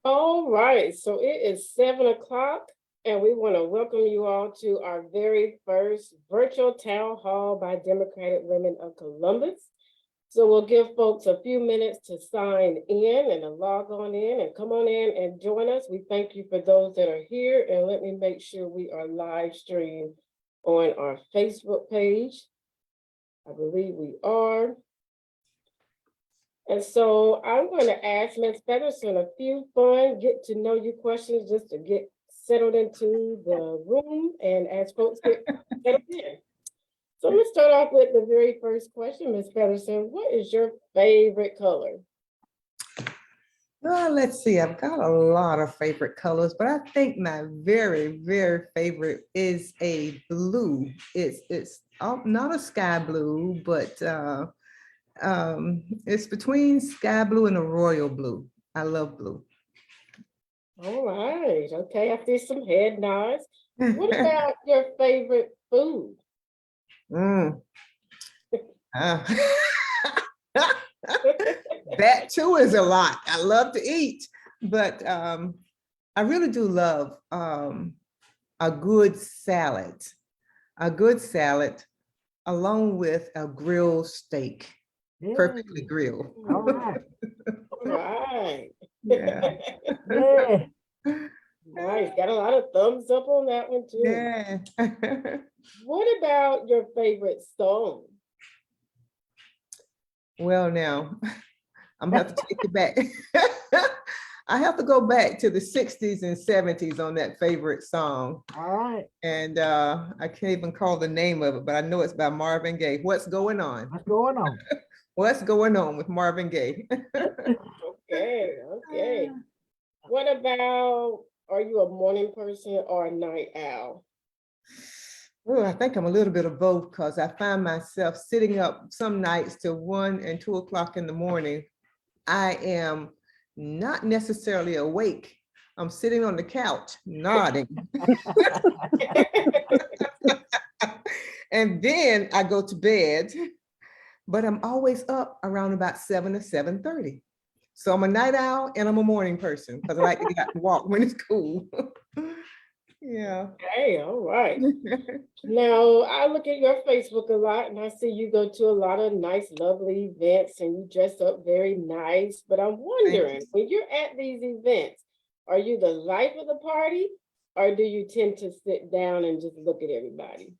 All right, so it is 7 o'clock, and we want to welcome you all to our very first virtual town hall by Democratic Women of Columbus. So we'll give folks a few minutes to sign in and to log on in and come on in and join us. We thank you for those that are here, and let me make sure we are live streamed on our Facebook page. I believe we are. And so I'm going to ask Ms. Featherson a few fun, get to know you questions just to get settled into the room and as folks get settled in. So let's start off with the very first question, Ms. Featherson. What is your favorite color? Well, let's see. I've got a lot of favorite colors, but I think my very, very favorite is a blue. It's not a sky blue, but it's between sky blue and a royal blue. I love blue. All right. Okay, I see some head nods. What about your favorite food? That too is a lot. I love to eat, but I really do love a good salad along with a grilled steak, perfectly grilled. All right. All right. Yeah. Yeah. Nice. Got a lot of thumbs up on that one too. Yeah. What about your favorite song? Well, now I'm gonna have to take it back. I have to go back to the 60s and 70s on that favorite song. All right. And I can't even call the name of it, but I know it's by Marvin Gaye. What's going on? What's going on? What's going on with Marvin Gaye? Okay, okay. What about, are you a morning person or a night owl? Oh, I think I'm a little bit of both because I find myself sitting up some nights till 1 and 2 o'clock in the morning. I am not necessarily awake. I'm sitting on the couch nodding. And then I go to bed, but I'm always up around about 7 or 7:30. So I'm a night owl and I'm a morning person because I like to get out and walk when it's cool. Yeah. Okay, all right. Now, I look at your Facebook a lot and I see you go to a lot of nice, lovely events and you dress up very nice. But I'm wondering, when you're at these events, are you the life of the party or do you tend to sit down and just look at everybody?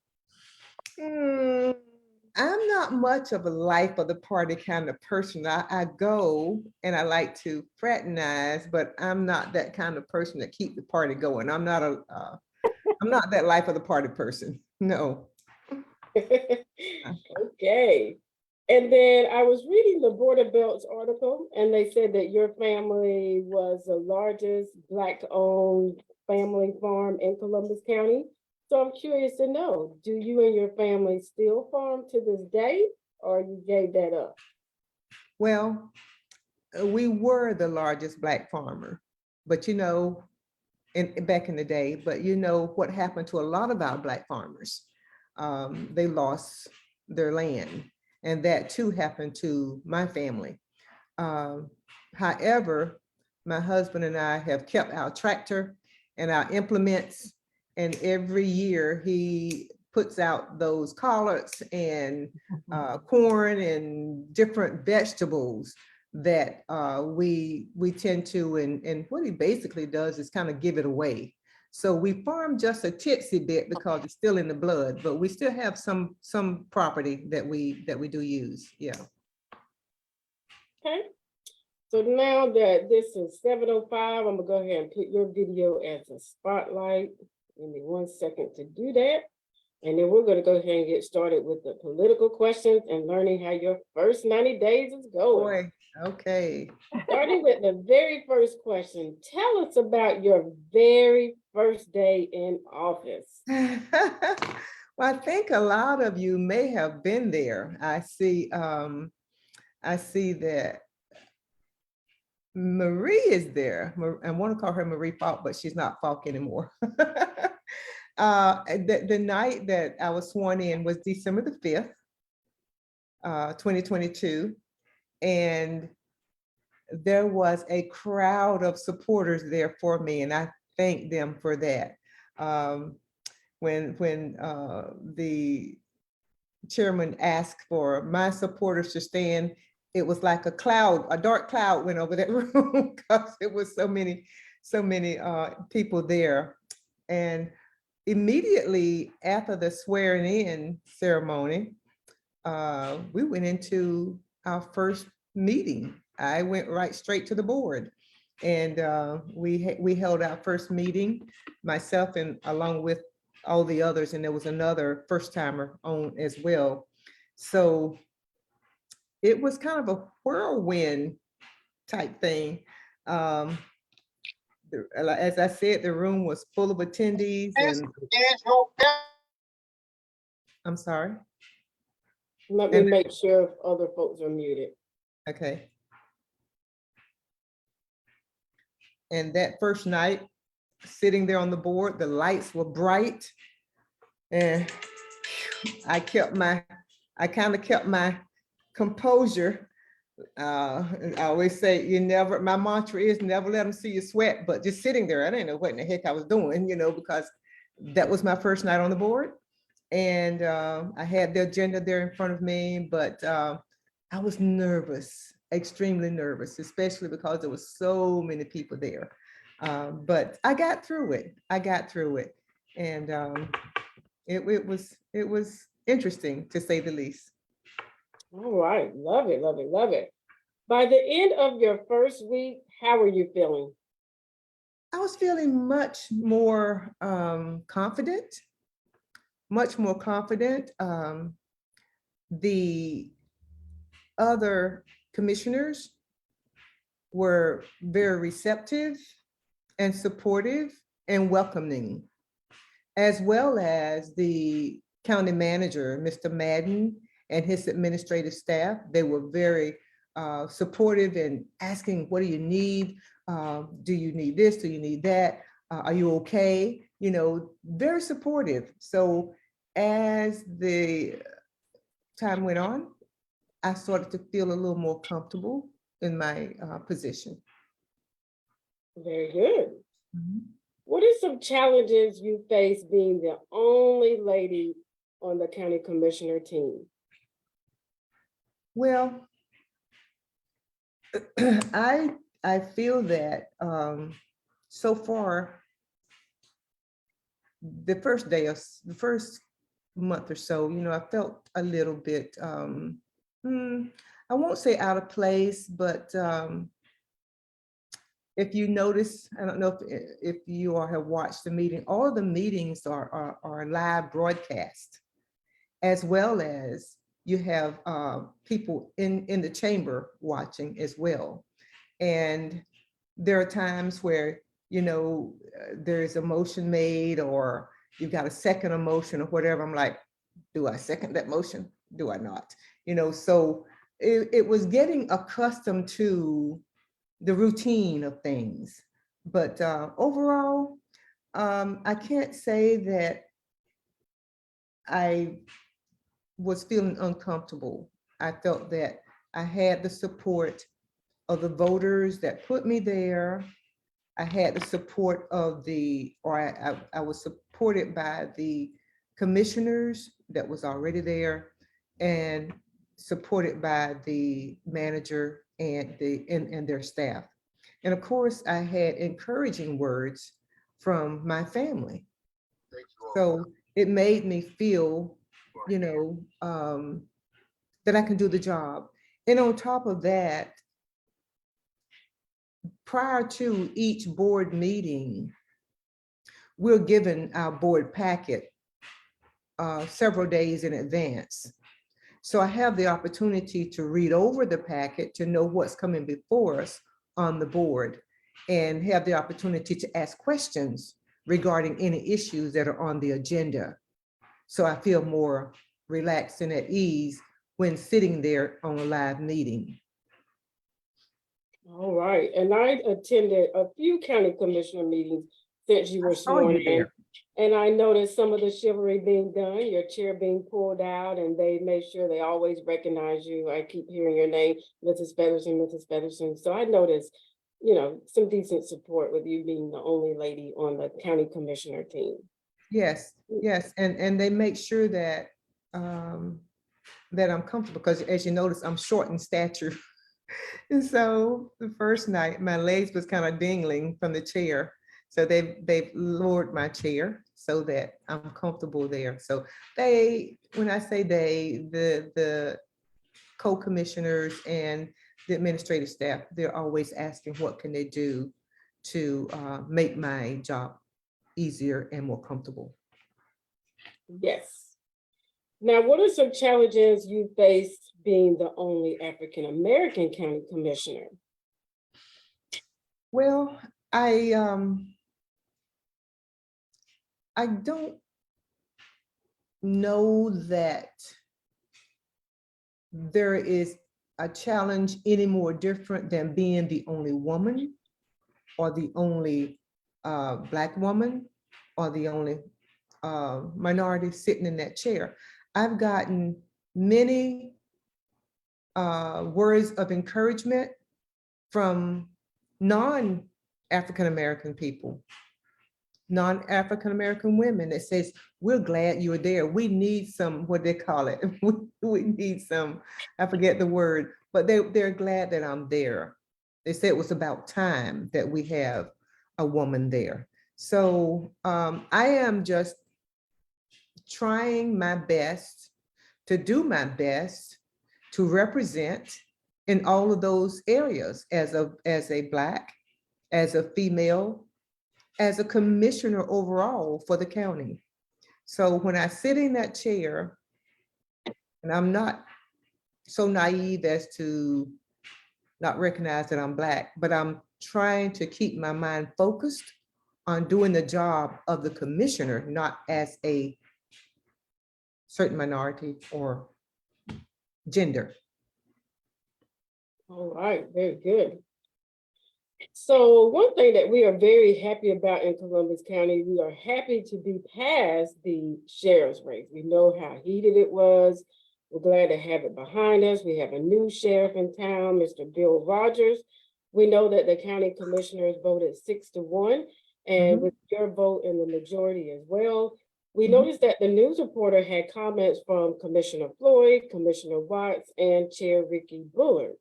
I'm not much of a life of the party kind of person. I go and I like to fraternize, but I'm not that kind of person that keep the party going. I'm not that life of the party person. No. Okay. And then I was reading the Border Belts article and they said that your family was the largest Black-owned family farm in Columbus County. So I'm curious to know, do you and your family still farm to this day or you gave that up? Well, we were the largest Black farmer, but you know, back in the day, but you know what happened to a lot of our Black farmers? They lost their land, and that too happened to my family. However, my husband and I have kept our tractor and our implements, and every year he puts out those collards and corn and different vegetables that we tend to, and what he basically does is kind of give it away. So we farm just a titsy bit because it's still in the blood, but we still have some property that we do use. Yeah. Okay. So now that this is 7:05, I'm gonna go ahead and put your video as a spotlight. Give me 1 second to do that. And then we're gonna go ahead and get started with the political questions and learning how your first 90 days is going. Boy, okay. Starting with the very first question, tell us about your very first day in office. Well, I think a lot of you may have been there. I see that Marie is there. I want to call her Marie Falk, but she's not Falk anymore. The night that I was sworn in was December the 5th, 2022. And there was a crowd of supporters there for me, and I thank them for that. When the chairman asked for my supporters to stand, it was like a cloud, a dark cloud went over that room because it was so many people there. And immediately after the swearing in ceremony, we went into our first meeting. I went right straight to the board, and we held our first meeting, myself and along with all the others, and there was another first timer on as well. So it was kind of a whirlwind type thing. As I said, the room was full of attendees, and I'm sorry. Let me make sure if other folks are muted. Okay. And that first night, sitting there on the board, the lights were bright, and I kind of kept my composure. I always say, my mantra is never let them see you sweat, but just sitting there, I didn't know what in the heck I was doing, because that was my first night on the board. And I had the agenda there in front of me, but I was nervous, extremely nervous, especially because there was so many people there. But I got through it. And it was interesting, to say the least. All right, love it, love it, love it. By the end of your first week, how are you feeling? I was feeling much more confident, much more confident. The other commissioners were very receptive and supportive and welcoming, as well as the county manager, Mr. Madden, and his administrative staff. They were very supportive and asking, what do you need? Do you need this? Do you need that? Are you okay? Very supportive. So as the time went on, I started to feel a little more comfortable in my position. Very good. What are some challenges you face being the only lady on the county commissioner team? Well, I feel that so far, the first month or so, I felt a little bit, I won't say out of place, but if you notice, I don't know if you all have watched the meeting, all of the meetings are live broadcast, as well as you have people in the chamber watching as well. And there are times where, there's a motion made, or you've got a second a motion or whatever. I'm like, do I second that motion? Do I not? So it was getting accustomed to the routine of things. But overall, I can't say that I was feeling uncomfortable. I felt that I had the support of the voters that put me there. I had the support of I was supported by the commissioners that was already there, and supported by the manager and their staff. And of course, I had encouraging words from my family. So it made me feel, that I can do the job. And on top of that, prior to each board meeting, we're given our board packet several days in advance. So I have the opportunity to read over the packet to know what's coming before us on the board, and have the opportunity to ask questions regarding any issues that are on the agenda. So I feel more relaxed and at ease when sitting there on a live meeting. All right, and I attended a few county commissioner meetings since you were sworn in. And I noticed some of the chivalry being done, your chair being pulled out, and they made sure they always recognize you. I keep hearing your name, Mrs. Featherson, Mrs. Featherson. So I noticed, you know, some decent support with you being the only lady on the county commissioner team. Yes, yes, and they make sure that that I'm comfortable, because as you notice, I'm short in stature. And so the first night, my legs was kind of dingling from the chair. So they've lowered my chair so that I'm comfortable there. So they, when I say they, the co-commissioners and the administrative staff, they're always asking what can they do to make my job easier and more comfortable. Yes. Now, what are some challenges you faced being the only African-American county commissioner? Well, I don't know that there is a challenge any more different than being the only woman or the only Black woman or the only minority sitting in that chair. I've gotten many words of encouragement from non-African American people, non-African American women that says, we're glad you're there. We need some, what they call it, we need some, I forget the word, but they're glad that I'm there. They said it was about time that we have a woman there. So I am just trying my best to do my best to represent in all of those areas as a Black, as a female, as a commissioner overall for the county. So when I sit in that chair, and I'm not so naive as to not recognize that I'm Black, but I'm trying to keep my mind focused on doing the job of the commissioner, not as a certain minority or gender. All right, very good. So one thing that we are very happy about in Columbus County, we are happy to be past the sheriff's race. We know how heated it was. We're glad to have it behind us. We have a new sheriff in town, Mr. Bill Rogers. We know that the county commissioners voted 6-1, and with your vote in the majority as well. We noticed that the news reporter had comments from Commissioner Floyd, Commissioner Watts, and Chair Ricky Bullard.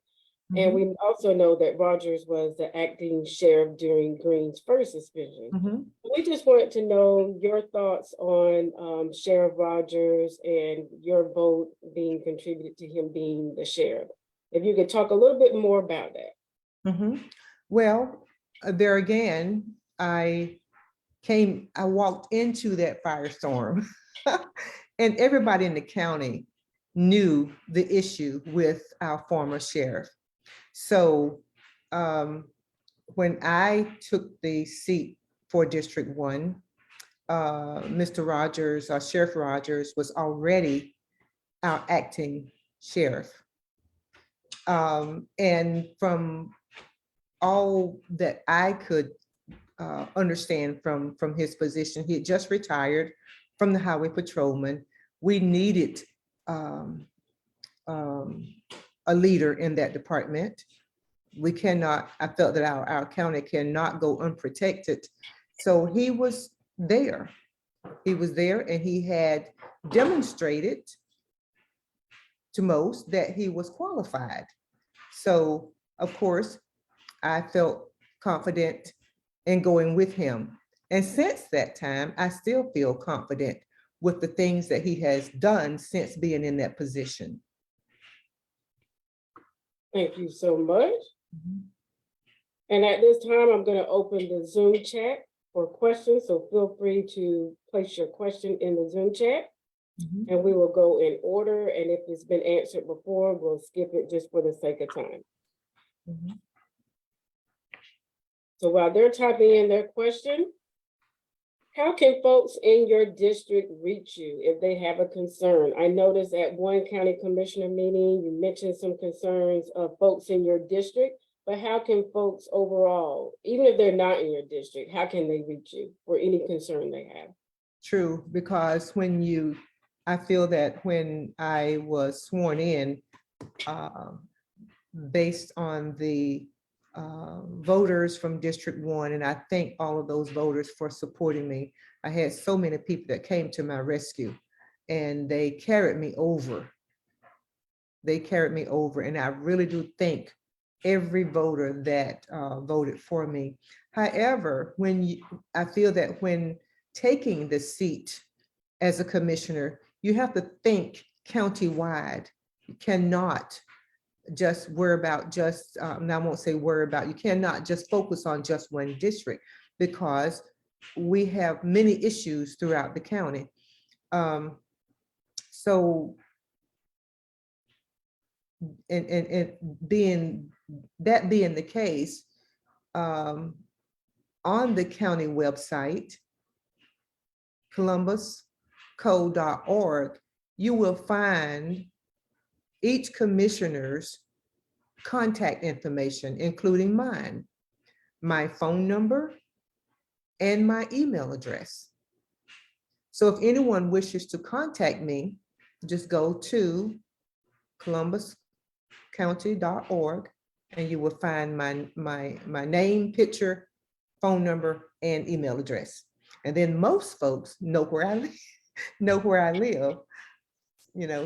And we also know that Rogers was the acting sheriff during Green's first suspension. We just wanted to know your thoughts on Sheriff Rogers and your vote being contributed to him being the sheriff. If you could talk a little bit more about that. Well, there again, I walked into that firestorm and everybody in the county knew the issue with our former sheriff. So when I took the seat for District 1, Mr. Rogers, Sheriff Rogers, was already our acting sheriff. And from all that I could understand from his position, he had just retired from the highway patrolman. We needed a leader in that department. We cannot, I felt that our county cannot go unprotected. So he was there. He was there and he had demonstrated to most that he was qualified. So of course, I felt confident in going with him. And since that time, I still feel confident with the things that he has done since being in that position. Thank you so much. And at this time, I'm going to open the Zoom chat for questions. So feel free to place your question in the Zoom chat and we will go in order. And if it's been answered before, we'll skip it just for the sake of time. So while they're typing in their question, How can folks in your district reach you if they have a concern? I noticed at one county commissioner meeting, you mentioned some concerns of folks in your district, but how can folks overall, even if they're not in your district, how can they reach you for any concern they have? True, because I feel that when I was sworn in, uh, based on the voters from District 1, and I thank all of those voters for supporting me. I had so many people that came to my rescue, and they carried me over. They carried me over, and I really do thank every voter that voted for me. However, I feel that when taking the seat as a commissioner, you have to think countywide. You cannot just worry about and I won't say worry about, you cannot just focus on just one district, because we have many issues throughout the county. So, and being the case, on the county website, columbusco.org, you will find each commissioner's contact information, including mine, my phone number, and my email address. So if anyone wishes to contact me, just go to columbuscounty.org and you will find my name, picture, phone number, and email address. And then most folks know where I live,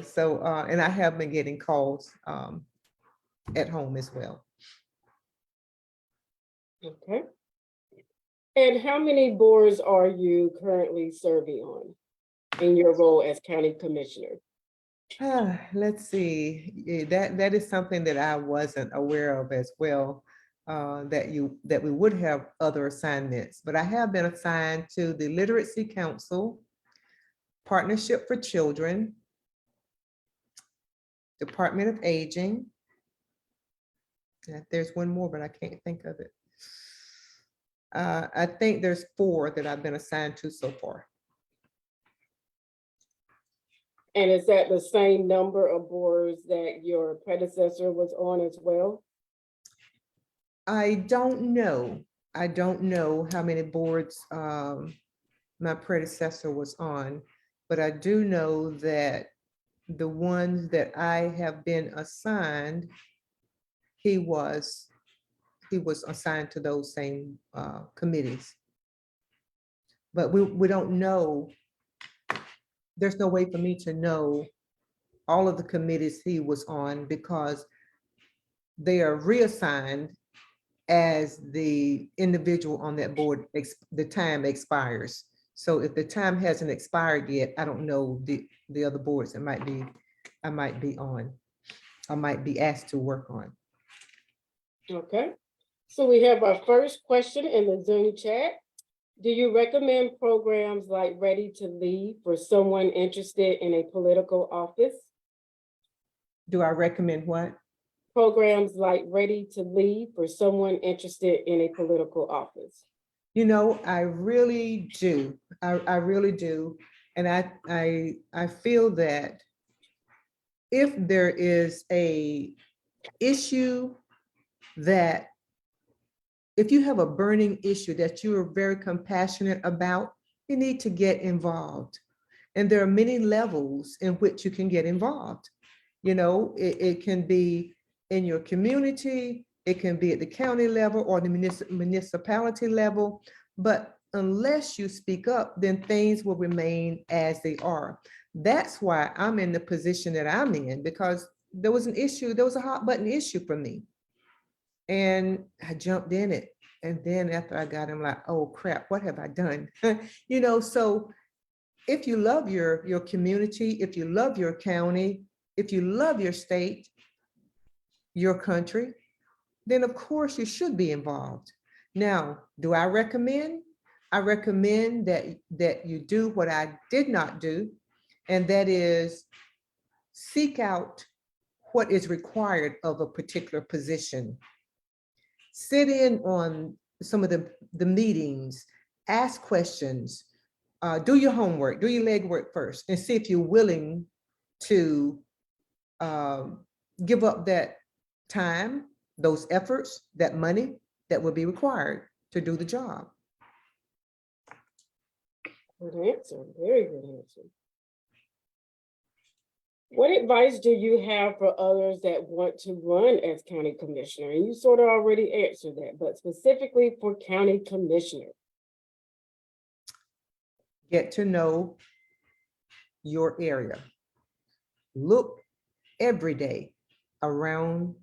so and I have been getting calls at home as well. Okay. And how many boards are you currently serving on in your role as county commissioner? Let's see. That is something that I wasn't aware of as well. That we would have other assignments, but I have been assigned to the Literacy Council, Partnership for Children, Department of Aging. There's one more, but I can't think of it. I think there's 4 that I've been assigned to so far. And is that the same number of boards that your predecessor was on as well? I don't know. I don't know how many boards my predecessor was on, but I do know that the ones that I have been assigned, he was assigned to those same committees. But we don't know. There's no way for me to know all of the committees he was on, because they are reassigned as the individual on that board, the time expires. So if the time hasn't expired yet, I don't know the other boards that I might be on, I might be asked to work on. Okay. So we have our first question in the Zoom chat. Do you recommend programs like Ready to Lead for someone interested in a political office? Do I recommend what? Programs like Ready to Lead for someone interested in a political office. I really do. I really do. And I feel that if there is a issue that, if you have a burning issue that you are very compassionate about, you need to get involved. And there are many levels in which you can get involved. It can be in your community, it can be at the county level or the municipality level, but unless you speak up, then things will remain as they are. That's why I'm in the position that I'm in, because there was a hot button issue for me. And I jumped in it. And then after I got him, like, oh crap, what have I done? So if you love your community, if you love your county, if you love your state, your country, then of course you should be involved. Now, do I recommend? I recommend that you do what I did not do, and that is seek out what is required of a particular position. Sit in on some of the meetings, ask questions, do your homework, do your legwork first, and see if you're willing to give up that time, those efforts, that money that will be required to do the job. Good answer, very good answer. What advice do you have for others that want to run as county commissioner? And you sort of already answered that, but specifically for county commissioner. Get to know your area. Look every day around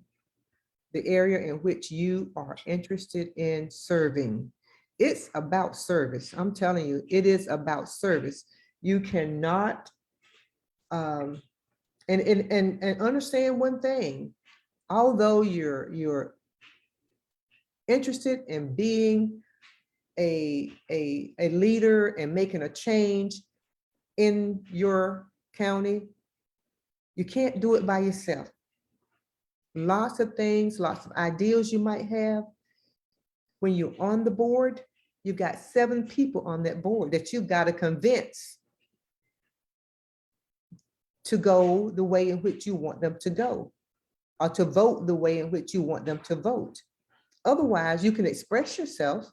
the area in which you are interested in serving. It's about service. I'm telling you, it is about service. You cannot, and understand one thing, although you're interested in being a leader and making a change in your county, you can't do it by yourself. Lots of things, lots of ideas you might have. When you're on the board, you've got 7 people on that board that you've got to convince to go the way in which you want them to go, or to vote the way in which you want them to vote. Otherwise, you can express yourself,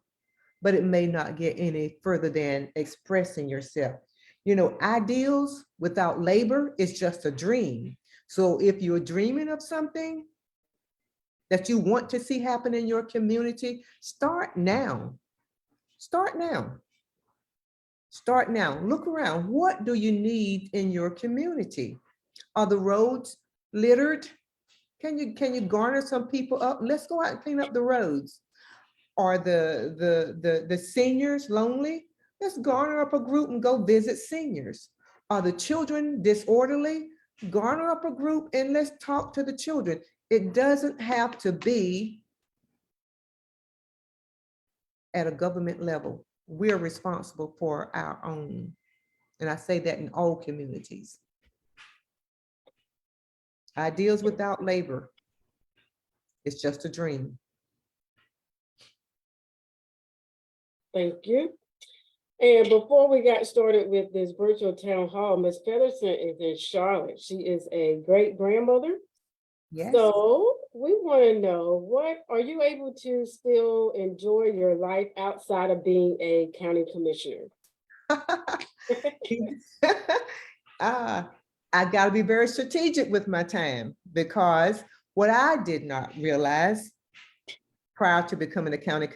but it may not get any further than expressing yourself. You know, ideals without labor is just a dream. So if you're dreaming of something that you want to see happen in your community, start now. Start now. Start now. Look around. What do you need in your community? Are the roads littered? Can you garner some people up? Let's go out and clean up the roads. Are the seniors lonely? Let's garner up a group and go visit seniors. Are the children disorderly? Garner up a group and let's talk to the children. It doesn't have to be at a government level. We're responsible for our own. And I say that in all communities. Ideals without labor, it's just a dream. Thank you. And before we got started with this virtual town hall, Ms. Featherson is in Charlotte. She is a great grandmother. Yes. So we want to know, what are you able to still enjoy your life outside of being a county commissioner? I got to be very strategic with my time, because what I did not realize prior to becoming a county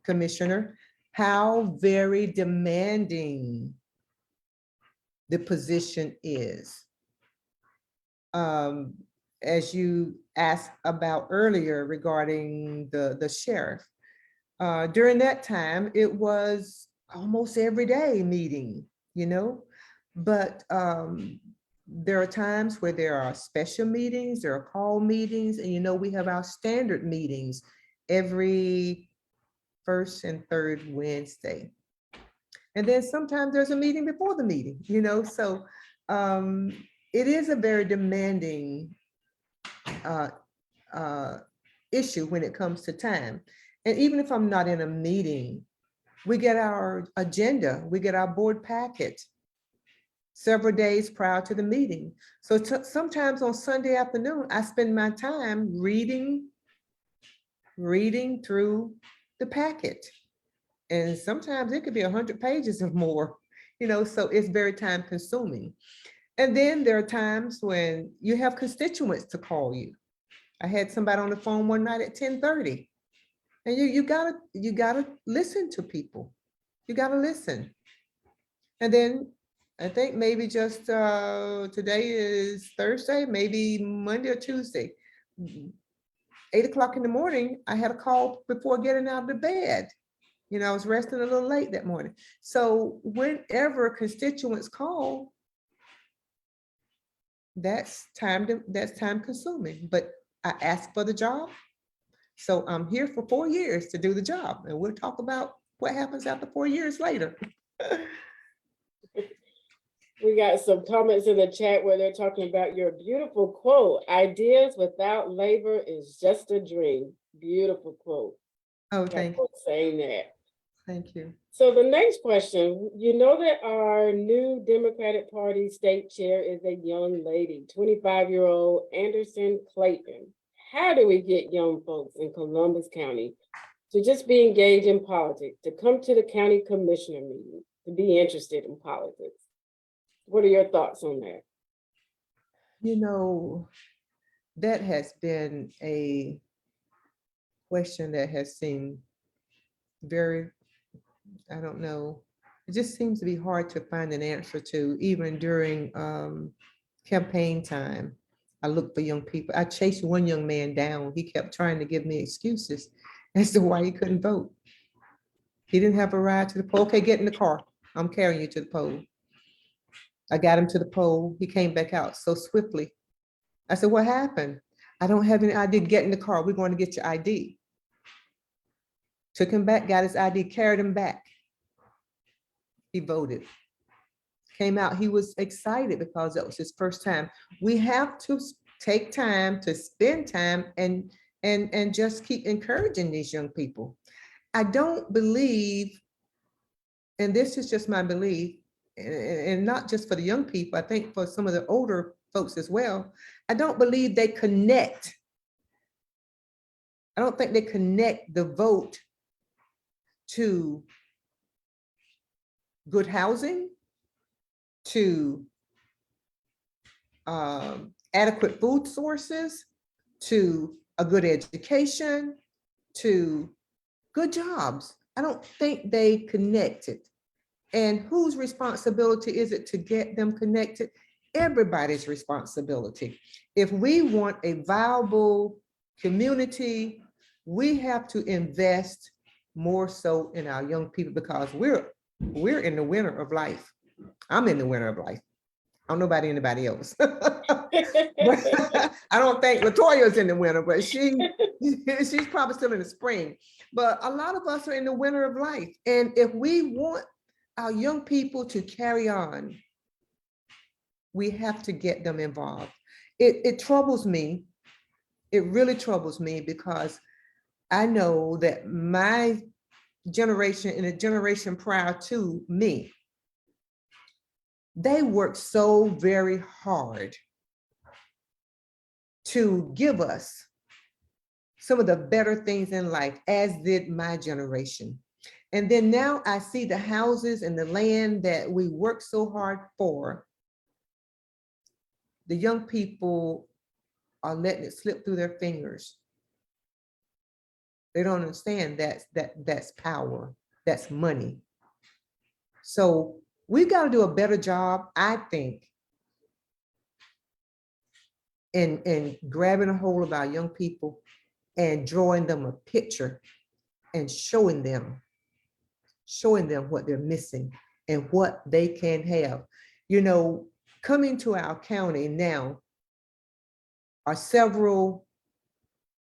commissioner, how very demanding the position is. As you asked about earlier regarding the sheriff, during that time, it was almost every day meeting, you know, but there are times where there are special meetings, there are call meetings, and you know, we have our standard meetings every first and third Wednesday. And then sometimes there's a meeting before the meeting, you know, so it is a very demanding issue when it comes to time. And even if I'm not in a meeting, we get our agenda, we get our board packet several days prior to the meeting. So sometimes on Sunday afternoon, I spend my time reading through the packet. And sometimes it could be 100 pages or more, you know, so it's very time consuming. And then there are times when you have constituents to call you. I had somebody on the phone one night at 10:30. And you gotta listen to people. You gotta listen. And then I think maybe just today is Thursday, maybe Monday or Tuesday, 8 o'clock in the morning, I had a call before getting out of the bed. You know, I was resting a little late that morning. So whenever constituents call, that's time consuming. But I asked for the job. So I'm here for 4 years to do the job. And we'll talk about what happens after 4 years later. We got some comments in the chat where they're talking about your beautiful quote, "Ideas without labor is just a dream." Beautiful quote. Oh, thank you. Saying that. Thank you. So the next question, you know that our new Democratic Party state chair is a young lady, 25-year-old Anderson Clayton. How do we get young folks in Columbus County to just be engaged in politics, to come to the county commissioner meeting, to be interested in politics? What are your thoughts on that? You know, that has been a question that has seemed very, I don't know, it just seems to be hard to find an answer to, even during campaign time. I look for young people. I chased one young man down. He kept trying to give me excuses as to why he couldn't vote. He didn't have a ride to the poll. Okay, get in the car. I'm carrying you to the poll. I got him to the poll. He came back out so swiftly. I said, what happened? I don't have any ID. Get in the car. We're going to get your ID. Took him back, got his ID, carried him back. He voted. Came out, he was excited because that was his first time. We have to take time to spend time and just keep encouraging these young people. I don't believe, and this is just my belief, and not just for the young people, I think for some of the older folks as well, I don't believe they connect. I don't think they connect the vote to good housing, to adequate food sources, to a good education, to good jobs. I don't think they connect it. And whose responsibility is it to get them connected? Everybody's responsibility. If we want a viable community, we have to invest more so in our young people, because we're in the winter of life. I'm in the winter of life. I don't know about anybody else. I don't think Latoya's in the winter, but she's probably still in the spring. But a lot of us are in the winter of life. And if we want our young people to carry on, we have to get them involved. It troubles me. It really troubles me, because I know that my generation and a generation prior to me, they worked so very hard to give us some of the better things in life, as did my generation. And then now I see the houses and the land that we worked so hard for. The young people are letting it slip through their fingers. They don't understand that's power, that's money. So we've got to do a better job, I think, in grabbing a hold of our young people and drawing them a picture and showing them what they're missing and what they can have. You know, coming to our county now are several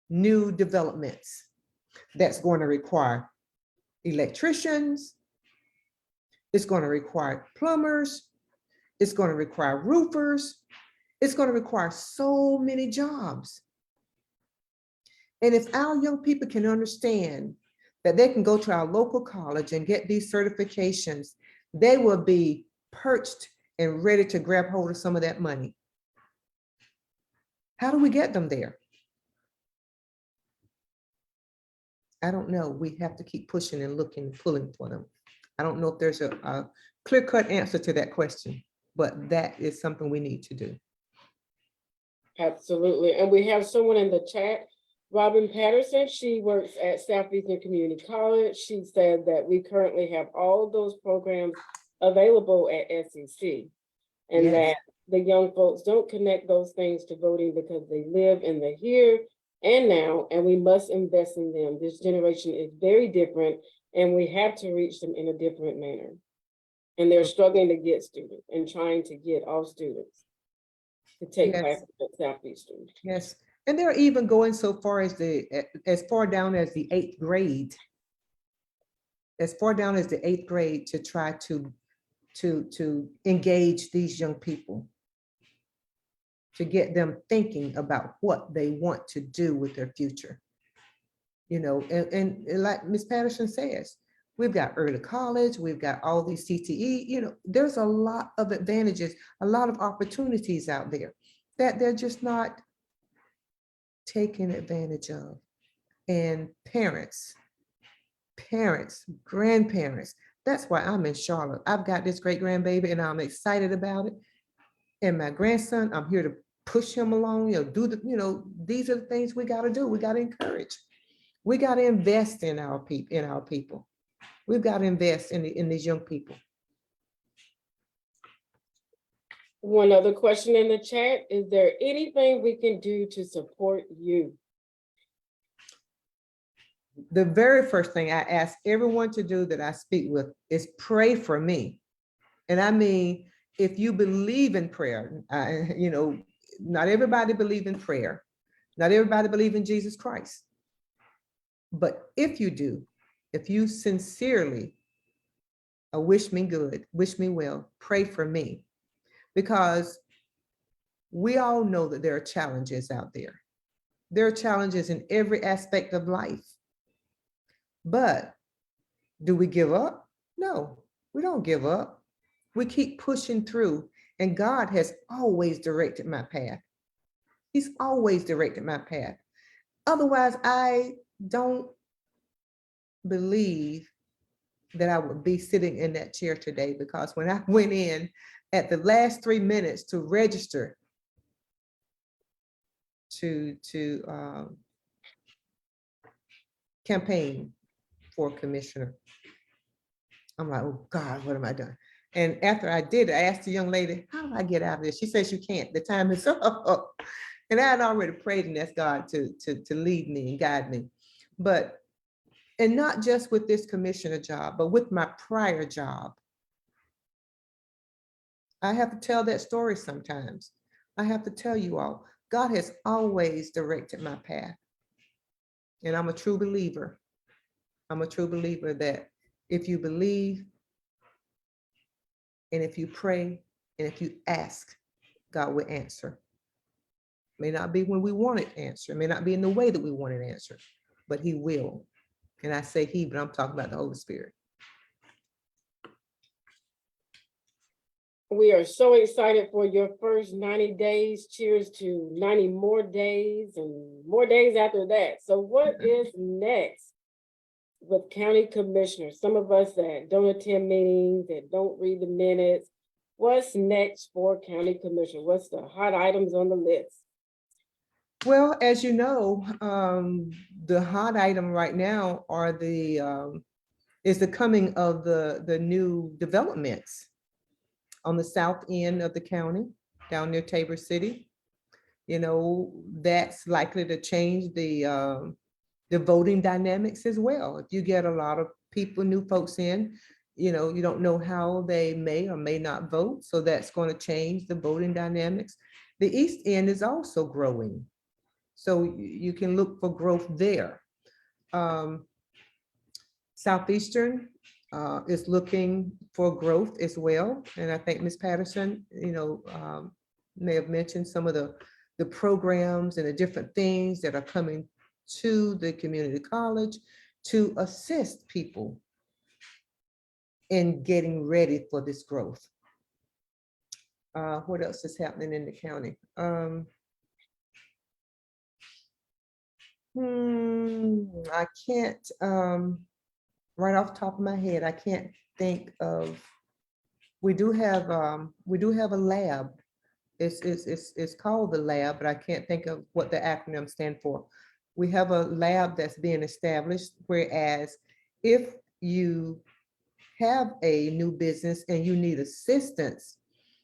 new developments that's going to require electricians, it's going to require plumbers, it's going to require roofers, it's going to require so many jobs. And if our young people can understand that they can go to our local college and get these certifications, they will be perched and ready to grab hold of some of that money. How do we get them there? I don't know. We have to keep pushing and looking, pulling for them. I don't know if there's a clear-cut answer to that question, but that is something we need to do. Absolutely. And we have someone in the chat, Robin Patterson. She works at Southeastern Community College. She said that we currently have all of those programs available at SEC, and that the young folks don't connect those things to voting because they live in the here and now, and we must invest in them. This generation is very different, and we have to reach them in a different manner. And they're struggling to get students and trying to get all students to take classes at Southeastern. Yes, and they're even going so far as as far down as the 8th grade. As far down as the 8th grade to try to engage these young people, to get them thinking about what they want to do with their future. You know, and like Ms. Patterson says, We've got early college, we've got all these CTE, there's a lot of advantages, a lot of opportunities out there that they're just not taken advantage of. And parents, grandparents, that's why I'm in Charlotte. I've got this great grandbaby and I'm excited about it. And my grandson, I'm here to push him along, these are the things we got to do. We got to encourage. We got to invest in our people. We've got to invest in these young people. One other question in the chat, is there anything we can do to support you? The very first thing I ask everyone to do that I speak with is pray for me. And I mean, if you believe in prayer, not everybody believe in prayer. Not everybody believe in Jesus Christ. But if you do, if you sincerely wish me good, wish me well, pray for me. Because we all know that there are challenges out there. There are challenges in every aspect of life. But do we give up? No, we don't give up. We keep pushing through, and God has always directed my path. He's always directed my path. Otherwise, I don't believe that I would be sitting in that chair today, because when I went in at the last 3 minutes to register to campaign for commissioner, I'm like, oh God, what am I doing? And after I did, I asked the young lady, how do I get out of this? She says, you can't, the time is up. And I had already prayed and asked God to lead me and guide me. And not just with this commissioner job, but with my prior job. I have to tell that story sometimes. I have to tell you all, God has always directed my path. And I'm a true believer. I'm a true believer that if you believe, and if you pray, and if you ask, God will answer. May not be when we want it answered, may not be in the way that we want it answered, but He will. And I say He, but I'm talking about the Holy Spirit. We are so excited for your first 90 days. Cheers to 90 more days and more days after that. So what is next with county commissioners? Some of us that don't attend meetings, that don't read the minutes. What's next for county commissioner? What's the hot items on the list? Well, as you know, the hot item right now are is the coming of the new developments on the south end of the county, down near Tabor City. That's likely to change the voting dynamics as well. If you get a lot of people, new folks in, you don't know how they may or may not vote. So that's going to change the voting dynamics. The east end is also growing. So you can look for growth there. Southeastern is looking for growth as well. And I think Ms. Patterson, may have mentioned some of the programs and the different things that are coming to the community college to assist people in getting ready for this growth. What else is happening in the county? I can't, right off the top of my head, I can't think of. We do have a lab. It's called the lab, but I can't think of what the acronym stand for. We have a lab that's being established, whereas if you have a new business and you need assistance,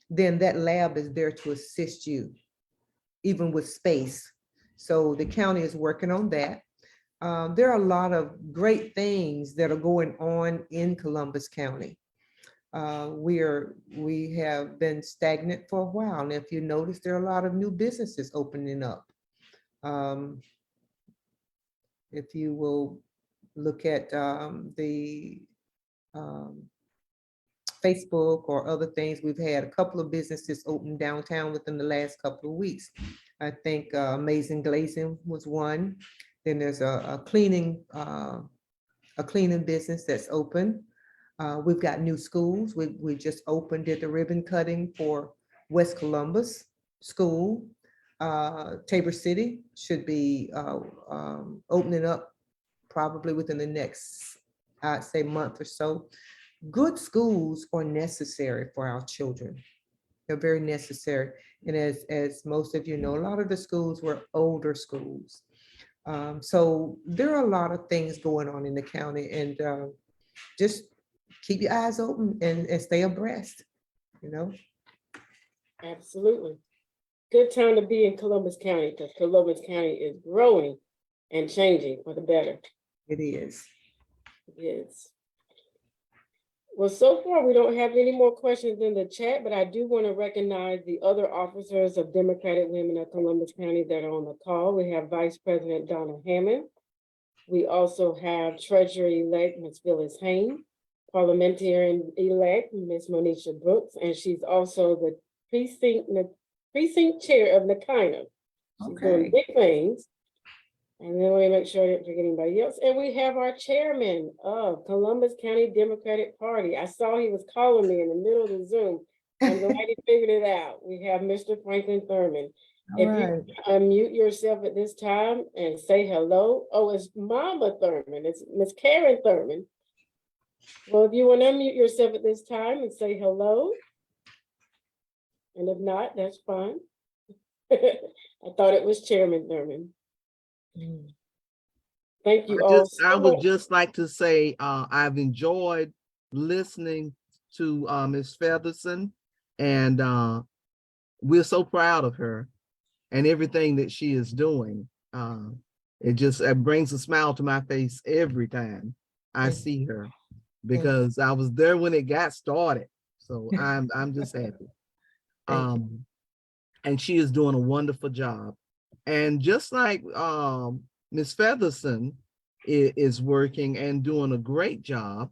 then that lab is there to assist you, even with space. So the county is working on that. There are a lot of great things that are going on in Columbus County. We have been stagnant for a while. And if you notice, there are a lot of new businesses opening up. If you will look at the Facebook or other things, we've had a couple of businesses open downtown within the last couple of weeks. I think Amazing Glazing was one. Then there's a cleaning, a a cleaning business that's open. We've got new schools. We just opened, did the ribbon cutting for West Columbus School. Tabor City should be opening up probably within the next, I'd say, month or so. Good schools are necessary for our children. They're very necessary. And as most of you know, a lot of the schools were older schools. So there are a lot of things going on in the county, and just keep your eyes open and stay abreast, you know? Absolutely. Good time to be in Columbus County, because Columbus County is growing and changing for the better. It is. It is. Well, so far, we don't have any more questions in the chat, but I do want to recognize the other officers of Democratic Women of Columbus County that are on the call. We have Vice President Donna Hammond. We also have Treasurer-elect Ms. Phyllis Haynes, Parliamentarian-elect Ms. Monisha Brooks, and she's also the precinct chair of NAKINA. She's doing Okay. big things. And then let me make sure I didn't forget anybody else. And we have our chairman of Columbus County Democratic Party. I saw he was calling me in the middle of the Zoom. I'm glad he figured it out. We have Mr. Franklin Thurman. All If right. you unmute yourself at this time and say hello. Oh, it's Mama Thurman. It's Miss Karen Thurman. Well, if you want to unmute yourself at this time and say hello. And if not, that's fine. I thought it was Chairman Thurman. Thank you all so I would much. just like to say, I've enjoyed listening to Ms. Featherson, and we're so proud of her and everything that she is doing. It brings a smile to my face every time I see her, because I was there when it got started. So I'm just happy. And she is doing a wonderful job. And just like Ms. Featherson is working and doing a great job,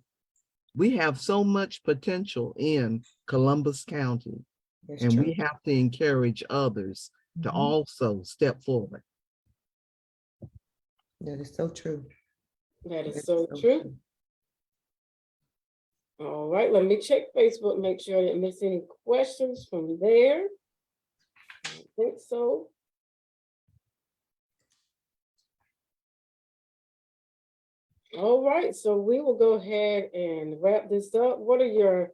we have so much potential in Columbus County. That's and true. we have to encourage others to Mhm. also step forward. That is so true. That is That so true. All right, let me check Facebook, make sure I didn't miss any questions from there. I don't think so. All right, so we will go ahead and wrap this up. What are your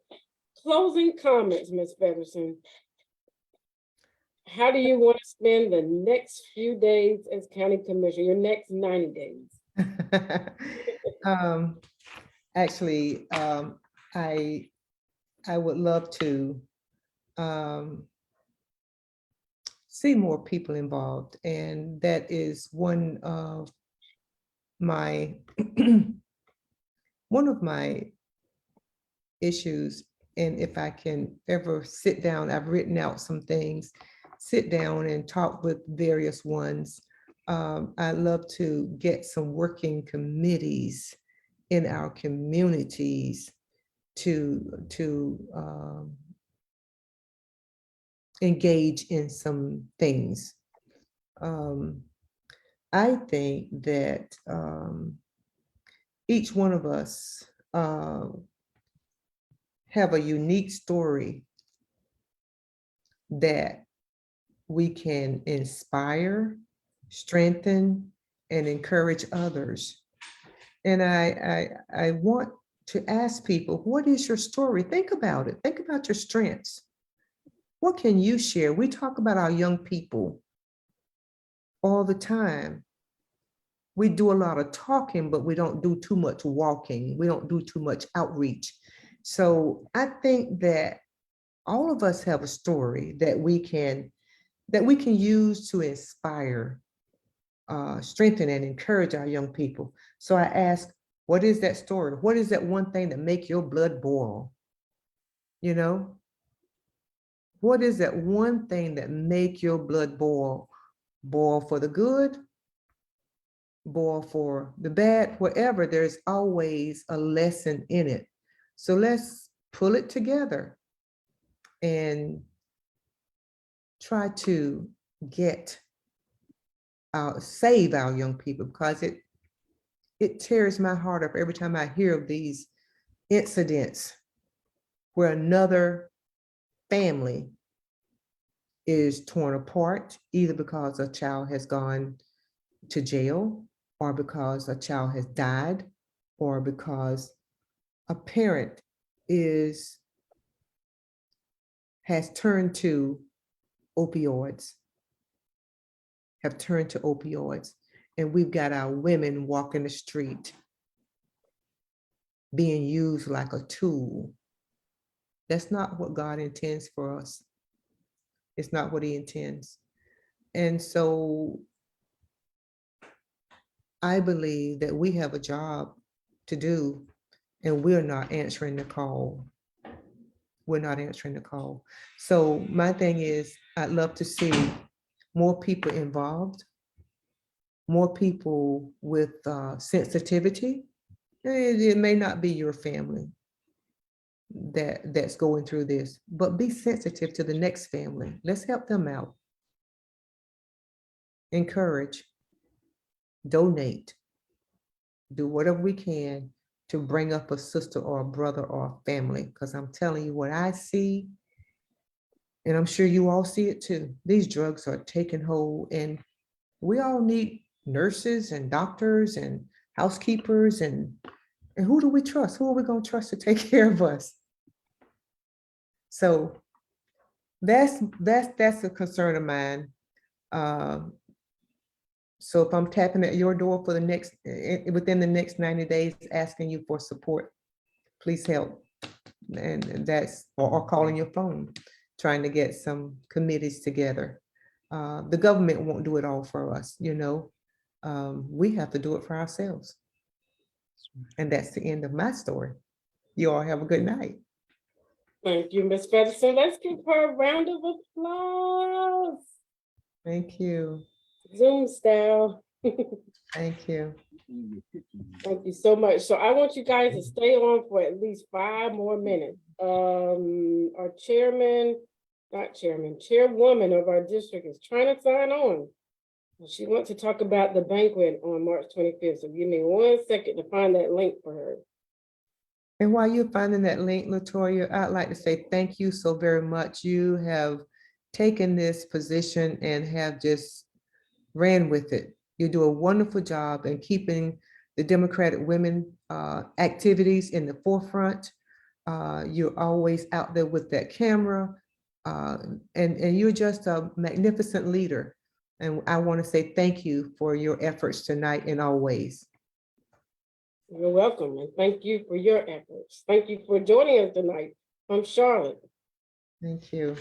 closing comments, Ms. Featherson? How do you want to spend the next few days as county commissioner, your next 90 days? Actually, I would love to see more people involved, and that is one of my one of my issues. And if I can ever sit down, I've written out some things, sit down and talk with various ones. I'd love to get some working committees in our communities to engage in some things. I think that each one of us have a unique story that we can inspire, strengthen, and encourage others. And I want to ask people, what is your story? Think about it. Think about your strengths. What can you share? We talk about our young people all the time. We do a lot of talking, but we don't do too much walking. We don't do too much outreach. So I think that all of us have a story that we can use to inspire, strengthen, and encourage our young people. So I ask, what is that story? What is that one thing that make your blood boil? You know, what is that one thing that make your blood boil? Boil for the good, boil for the bad, whatever, there's always a lesson in it. So let's pull it together and try to save our young people, because it tears my heart up every time I hear of these incidents where another family is torn apart, either because a child has gone to jail, or because a child has died, or because a parent has turned to opioids, and we've got our women walking the street being used like a tool. That's not what God intends for us. It's not what he intends. And so I believe that we have a job to do, and we're not answering the call. We're not answering the call. So my thing is, I'd love to see more people involved, more people with sensitivity. It may not be your family that's going through this, but be sensitive to the next family. Let's help them out. Encourage, donate, do whatever we can to bring up a sister or a brother or a family. Because I'm telling you what I see, and I'm sure you all see it too. These drugs are taking hold, and we all need nurses and doctors and housekeepers, and who do we trust? Who are we going to trust to take care of us? So that's a concern of mine. So if I'm tapping at your door for within the next 90 days, asking you for support, please help. And that's, or calling your phone, trying to get some committees together. The government won't do it all for us, you know. We have to do it for ourselves. And that's the end of my story. You all have a good night. Thank you, Ms. Featherson. Let's give her a round of applause. Thank you. Zoom style. Thank you. Thank you so much. So I want you guys to stay on for at least 5 more minutes. Our chairwoman of our district is trying to sign on. She wants to talk about the banquet on March 25th. So give me 1 second to find that link for her. And while you're finding that link, Latoya, I'd like to say thank you so very much. You have taken this position and have just ran with it. You do a wonderful job in keeping the Democratic women activities in the forefront. You're always out there with that camera, and you're just a magnificent leader. And I want to say thank you for your efforts tonight and always. You're welcome, and thank you for your efforts. Thank you for joining us tonight from Charlotte. Thank you.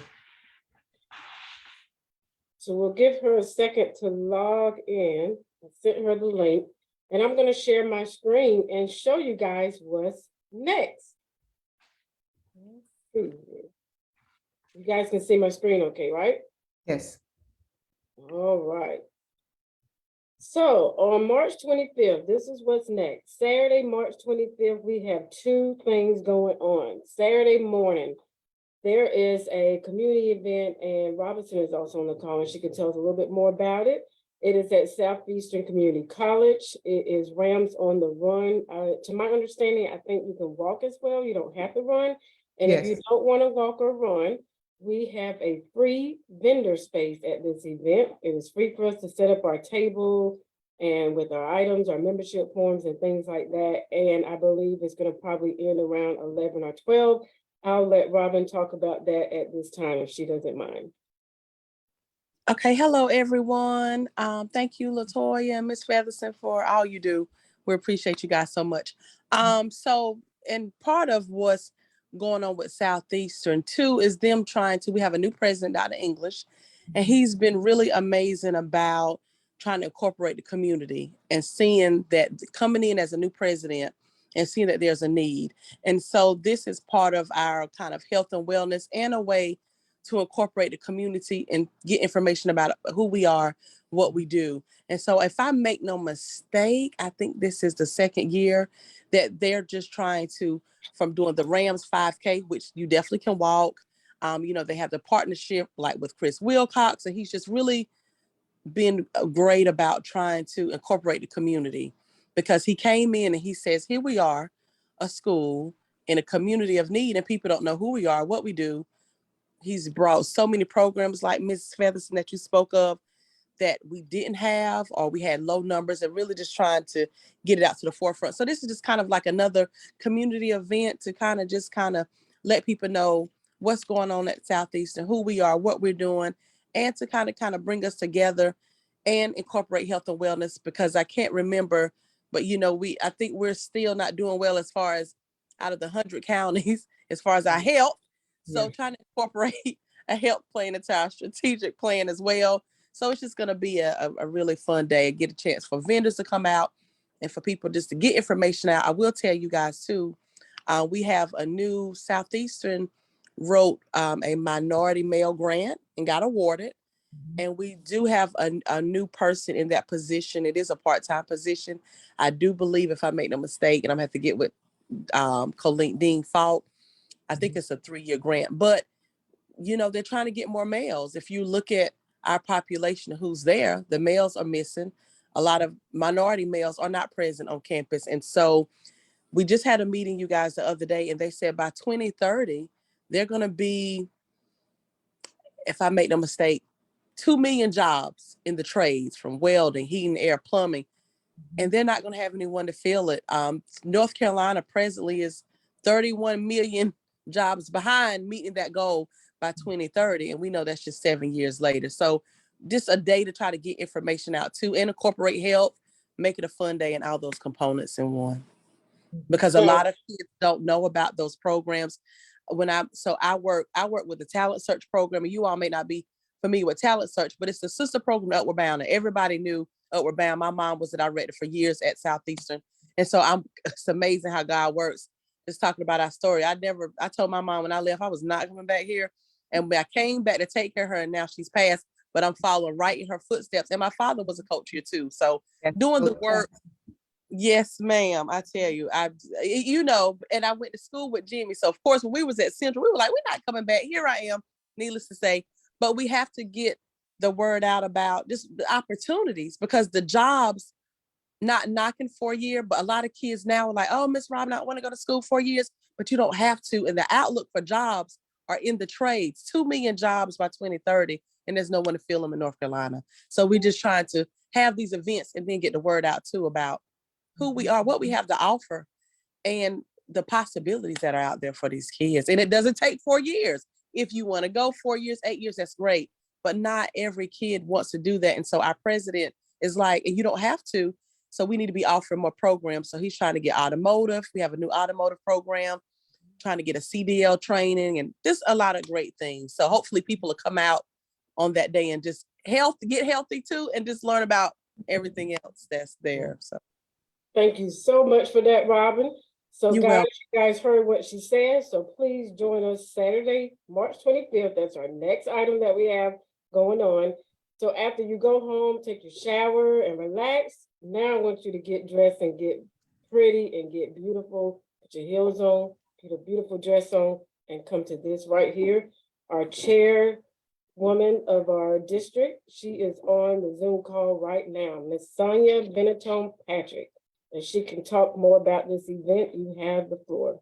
So we'll give her a second to log in. I sent her the link, and I'm going to share my screen and show you guys what's next. Let's see here. You guys can see my screen okay, right? Yes. All right. So on March 25th, this is what's next. Saturday, March 25th, we have 2 things going on. Saturday morning, there is a community event, and Robinson is also on the call, and she can tell us a little bit more about it. It is at Southeastern Community College. It is Rams on the Run. To my understanding, I think you can walk as well. You don't have to run. And if you Yes. don't want to walk or run, we have a free vendor space at this event. It is free for us to set up our table and with our items, our membership forms and things like that. And I believe it's going to probably end around 11 or 12. I'll let Robin talk about that at this time if she doesn't mind. Okay, hello everyone. Thank you, Latoya and Ms. Featherson, for all you do. We appreciate you guys so much. And part of what's going on with Southeastern too is them we have a new president out of English, and he's been really amazing about trying to incorporate the community and seeing that coming in as a new president and seeing that there's a need. And so this is part of our kind of health and wellness and a way to incorporate the community and get information about who we are, what we do. And so if I make no mistake, I think this is the 2nd year that they're just trying to, from doing the Rams 5K, which you definitely can walk. They have the partnership like with Chris Wilcox, and he's just really been great about trying to incorporate the community. because he came in and he says, here we are, a school in a community of need, and people don't know who we are, what we do. He's brought so many programs like Mrs. Featherson that you spoke of that we didn't have, or we had low numbers, and really just trying to get it out to the forefront. So this is just kind of like another community event to kind of let people know what's going on at Southeastern, who we are, what we're doing, and to kind of bring us together and incorporate health and wellness, because I can't remember, but I think we're still not doing well as far as out of the 100 counties, as far as our health. So trying to incorporate a health plan into our strategic plan as well. So it's just going to be a really fun day, get a chance for vendors to come out and for people just to get information out. I will tell you guys too, we have a new Southeastern wrote a minority male grant and got awarded. And we do have a new person in that position. It is a part-time position. I do believe, if I make no mistake, and I'm going to have to get with Colleen Dean Falk, I think it's a 3-year grant, but they're trying to get more males. If you look at our population, who's there, the males are missing. A lot of minority males are not present on campus. And so we just had a meeting, you guys, the other day, and they said by 2030, they're going to be, if I make no mistake, 2 million jobs in the trades, from welding, heating, air, plumbing, and they're not going to have anyone to fill it. North Carolina presently is 31 million jobs behind meeting that goal by 2030. And we know that's just 7 years later. So just a day to try to get information out too, and incorporate health, make it a fun day, and all those components in one. Because a lot of kids don't know about those programs. I work with the talent search program, and you all may not be familiar with talent search, but it's the sister program to Upward Bound, and everybody knew Upward Bound. My mom was a director for years at Southeastern. And so it's amazing how God works. Just talking about our story. I told my mom when I left, I was not coming back here. And when I came back to take care of her, and now she's passed, but I'm following right in her footsteps. And my father was a coach here too. So doing the work. Yes, ma'am. I tell you, and I went to school with Jimmy. So of course, when we was at Central, we were like, we're not coming back. Here I am, needless to say. But we have to get the word out about just the opportunities, because the jobs, not knocking 4 year, but a lot of kids now are like, oh, Miss Robin, I want to go to school 4 years, but you don't have to. And the outlook for jobs are in the trades, 2 million jobs by 2030, and there's no one to fill them in North Carolina. So we just trying to have these events and then get the word out too about who we are, what we have to offer, and the possibilities that are out there for these kids. And it doesn't take 4 years. If you want to go 4 years, 8 years, that's great. But not every kid wants to do that. And so our president is like, and you don't have to. So we need to be offering more programs. So he's trying to get automotive. We have a new automotive program, trying to get a CDL training, and just a lot of great things. So hopefully people will come out on that day and just get healthy too, and just learn about everything else that's there. So thank you so much for that, Robin. So You're guys, welcome. you guys heard what she said. So please join us Saturday, March 25th. That's our next item that we have going on. So after you go home, take your shower and relax. Now I want you to get dressed and get pretty and get beautiful. Put your heels on, put a beautiful dress on, and come to this right here. Our chairwoman of our district, she is on the Zoom call right now, Miss Sonia Benetton Patrick. And she can talk more about this event. You have the floor.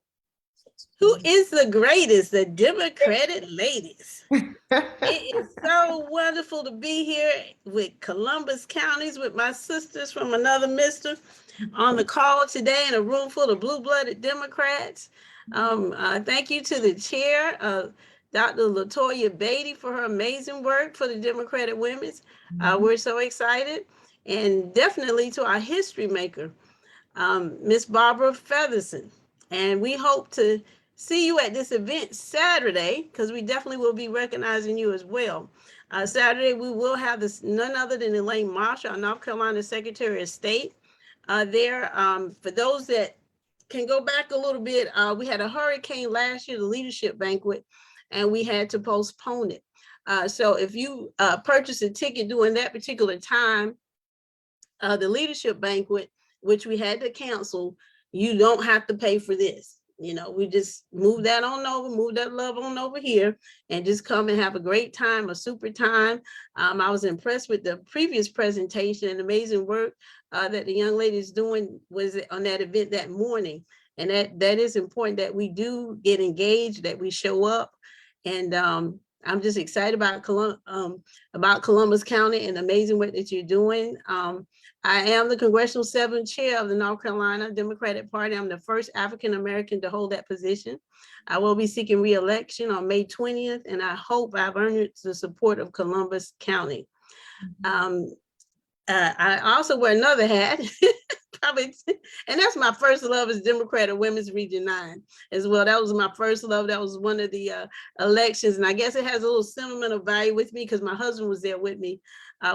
Who is the greatest? The Democratic ladies. It is so wonderful to be here with Columbus counties, with my sisters from another mister on the call today in a room full of blue-blooded Democrats. Thank you to the chair, Dr. Latoya Beatty, for her amazing work for the Democratic Women's. We're so excited. And definitely to our history maker, Miss Barbara Featherson. And we hope to see you at this event Saturday, because we definitely will be recognizing you as well. Saturday, we will have this none other than Elaine Marshall, our North Carolina Secretary of State, there. For those that can go back a little bit, we had a hurricane last year, the leadership banquet, and we had to postpone it. So if you purchase a ticket during that particular time, the leadership banquet, which we had to cancel, you don't have to pay for this. You know, we just move that on over, move that love on over here, and just come and have a great time, a super time. I was impressed with the previous presentation and amazing work that the young lady is doing was on that event that morning. And that is important, that we do get engaged, that we show up. And I'm just excited about Columbus County and the amazing work that you're doing. I am the Congressional 7th Chair of the North Carolina Democratic Party. I'm the first African-American to hold that position. I will be seeking re-election on May 20th, and I hope I've earned the support of Columbus County. I also wear another hat, probably, and that's my first love is Democrat of Women's Region 9 as well. That was my first love. That was one of the elections, and I guess it has a little sentimental value with me because my husband was there with me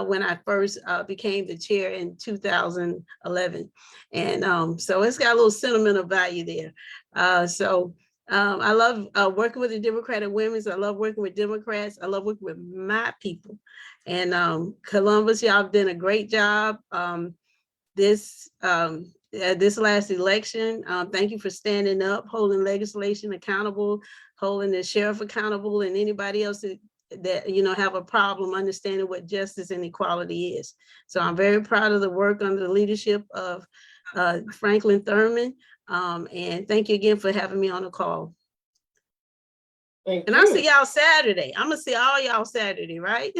when I first became the chair in 2011, and so it's got a little sentimental value there. I love working with the Democratic women. I love working with Democrats. I love working with my people. And Columbus, y'all have done a great job this last election. Thank you for standing up, holding legislation accountable, holding the sheriff accountable, and anybody else that you know have a problem understanding what justice and equality is. So I'm very proud of the work under the leadership of Franklin Thurman. And thank you again for having me on the call. Thank And you. I'll see y'all Saturday. I'm gonna see all y'all Saturday, right?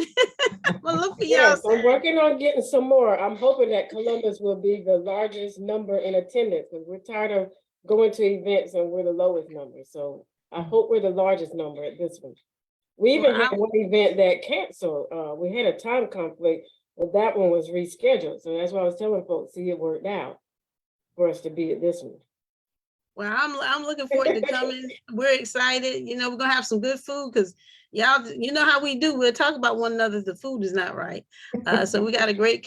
I'm gonna look for y'all. Yes, I'm working on getting some more. I'm hoping that Columbus will be the largest number in attendance because we're tired of going to events and we're the lowest number. So I hope we're the largest number at this one. We even had one event that canceled. We had a time conflict, but that one was rescheduled. So that's why I was telling folks, see, it worked out for us to be at this one. Well, I'm looking forward to coming. We're excited. You know, we're gonna have some good food because y'all, you know how we do. We'll talk about one another if the food is not right. So we got a great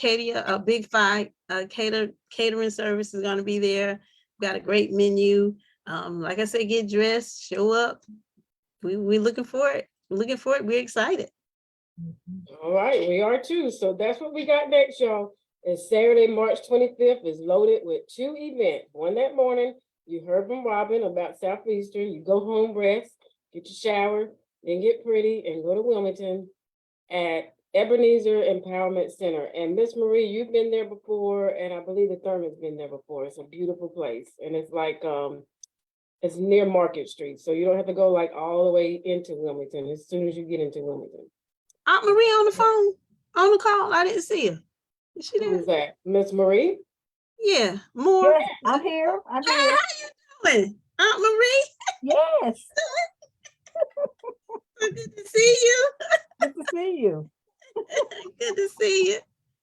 Big Five catering service is gonna be there. We got a great menu. Like I said, get dressed, show up. We're looking for it. We're looking for it. We're excited. All right, we are too. So that's what we got next, y'all. It's Saturday, March 25th is loaded with 2 events. One that morning. You heard from Robin about Southeastern. You go home, rest, get your shower, then get pretty and go to Wilmington at Ebenezer Empowerment Center. And Miss Marie, you've been there before, and I believe the Thurman's been there before. It's a beautiful place. And it's like, it's near Market Street. So you don't have to go like all the way into Wilmington as soon as you get into Wilmington. Aunt Marie on the phone, on the call. I didn't see her. Is she there? Who's that? Miss Marie? Yeah, more. Yes, I'm here. I'm Hey, here. how you doing, Aunt Marie? Yes. Good to see you. Good to see you. Good to see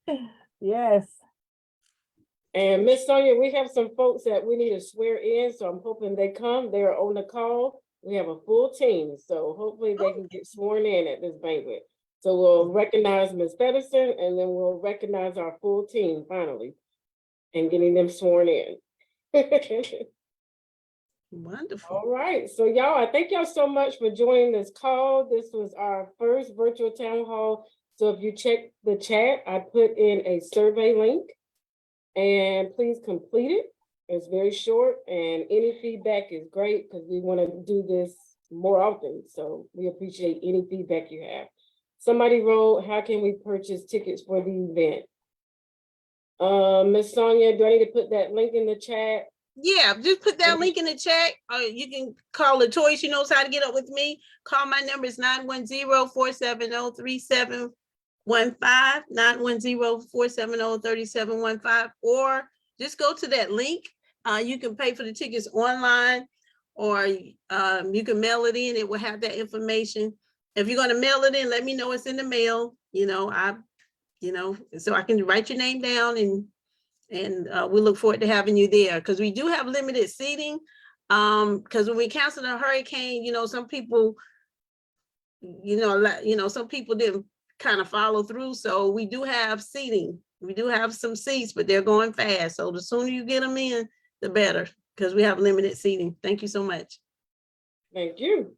you. Yes. And Miss Sonia, we have some folks that we need to swear in, so I'm hoping they come. They're on the call. We have a full team, so hopefully they can get sworn in at this banquet. So we'll recognize Ms. Featherson, and then we'll recognize our full team finally, and getting them sworn in. Wonderful. All right, so y'all, I thank y'all so much for joining this call. This was our first virtual town hall. So if you check the chat, I put in a survey link. And please complete it. It's very short and any feedback is great because we want to do this more often. So we appreciate any feedback you have. Somebody wrote, how can we purchase tickets for the event? Miss Sonia, do I need to put that link in the chat? Yeah, just put that link in the chat. You can call Latoya. She knows how to get up with me. Call my number is 910-470-3715, 910-470-3715, or just go to that link. You can pay for the tickets online, or you can mail it in. It will have that information. If you're going to mail it in, let me know it's in the mail. So I can write your name down, and we look forward to having you there because we do have limited seating. Because when we canceled a hurricane, some people, some people didn't kind of follow through. So we do have seating. We do have some seats, but they're going fast. So the sooner you get them in, the better, because we have limited seating. Thank you so much. Thank you.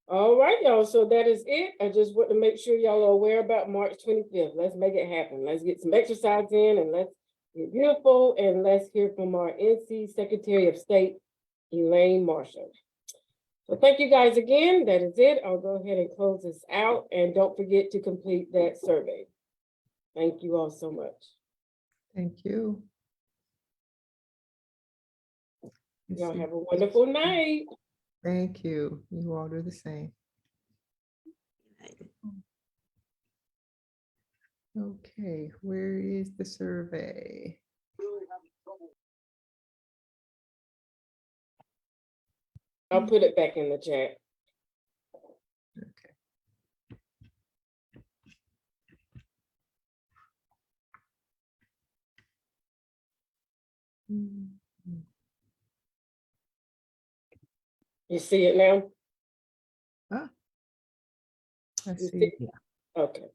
All right, y'all. So that is it. I just want to make sure y'all are aware about March 25th. Let's make it happen. Let's get some exercise in and let's get beautiful. And let's hear from our NC Secretary of State, Elaine Marshall. So thank you guys again. That is it. I'll go ahead and close this out, and don't forget to complete that survey. Thank you all so much. Thank you. Let's Y'all see. have a wonderful night. Thank you. You all do the same. Okay, where is the survey? I'll put it back in the chat. Okay. You see it now? I You see. see? Okay.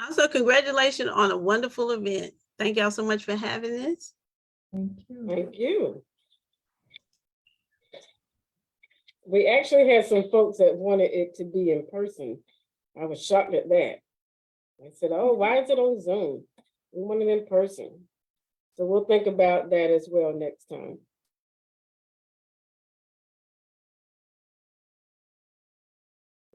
Also, congratulations on a wonderful event. Thank y'all so much for having this. Thank you. Thank you. We actually had some folks that wanted it to be in person. I was shocked at that. I said, oh, why is it on Zoom? We want it in person. So we'll think about that as well next time.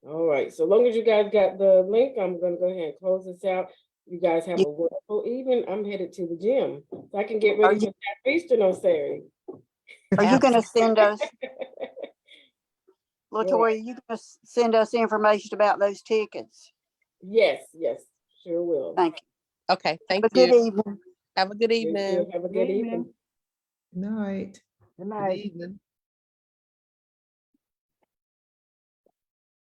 All right, so long as you guys got the link, I'm gonna go ahead and close this out. You guys have a wonderful evening. I'm headed to the gym, so I can get ready for Southeastern on Saturday. Are you gonna send us, Latoya, you gonna send us information about those tickets? Yes, sure will. Thank you. Okay, thank Have a good you. evening. Have a good You too. evening. Have a good evening. Night. Good Good night. evening.